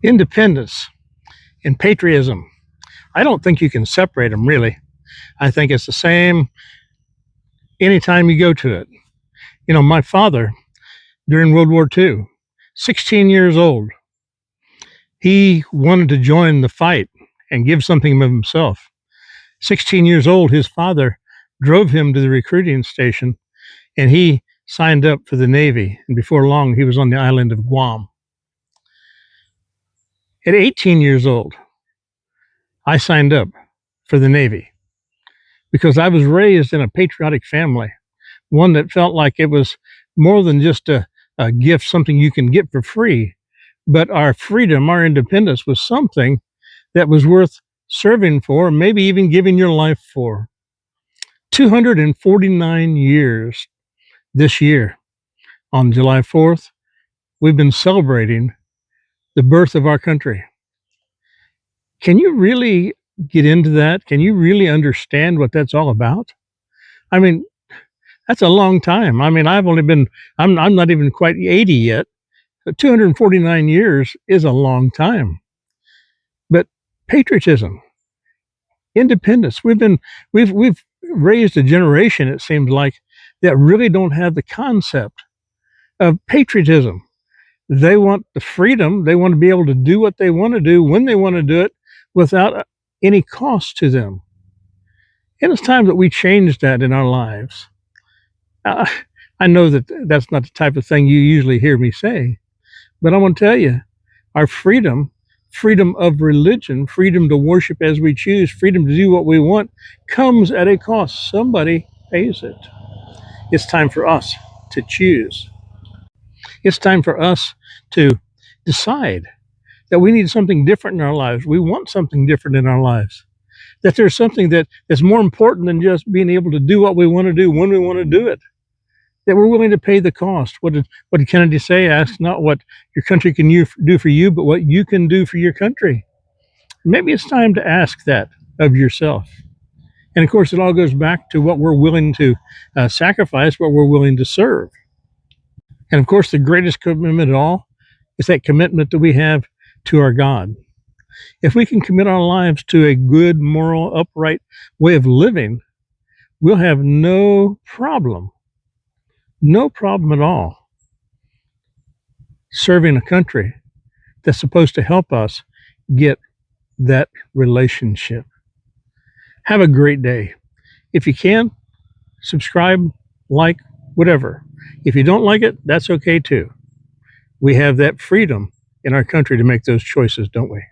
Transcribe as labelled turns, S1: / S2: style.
S1: Independence and patriotism. I don't think you can separate them, really. I think it's the same anytime you go to it. You know, my father, during World War II, 16 years old, he wanted to join the fight and give something of himself. 16 years old, his father drove him to the recruiting station and he signed up for the Navy. And before long, he was on the island of Guam. At 18 years old, I signed up for the Navy because I was raised in a patriotic family, one that felt like it was more than just a gift, something you can get for free, but our freedom, our independence was something that was worth serving for, maybe even giving your life for. 249 years this year, on July 4th, we've been celebrating the birth of our country. Can you really get into that? Can you really understand what that's all about? I mean, that's a long time. I mean, I'm not even quite 80 yet. But 249 years is a long time. But patriotism, independence, we've raised a generation, it seems like, that really don't have the concept of patriotism. They want the freedom. They want to be able to do what they want to do when they want to do it without any cost to them. And it's time that we change that in our lives. Uh, I know that that's not the type of thing you usually hear me say, but I want to tell you, our freedom, freedom of religion, freedom to worship as we choose, freedom to do what we want, comes at a cost. Somebody pays it. It's time for us to choose. It's time for us to decide that we need something different in our lives. We want something different in our lives. That there's something that is more important than just being able to do what we want to do when we want to do it. That we're willing to pay the cost. What did Kennedy say? Ask not what your country can do for you, but what you can do for your country. Maybe it's time to ask that of yourself. And of course, it all goes back to what we're willing to sacrifice, what we're willing to serve. And of course, the greatest commitment of all is that commitment that we have to our God. If we can commit our lives to a good, moral, upright way of living, we'll have no problem at all serving a country that's supposed to help us get that relationship. Have a great day. If you can, subscribe, like, whatever. If you don't like it, that's okay too. We have that freedom in our country to make those choices, don't we?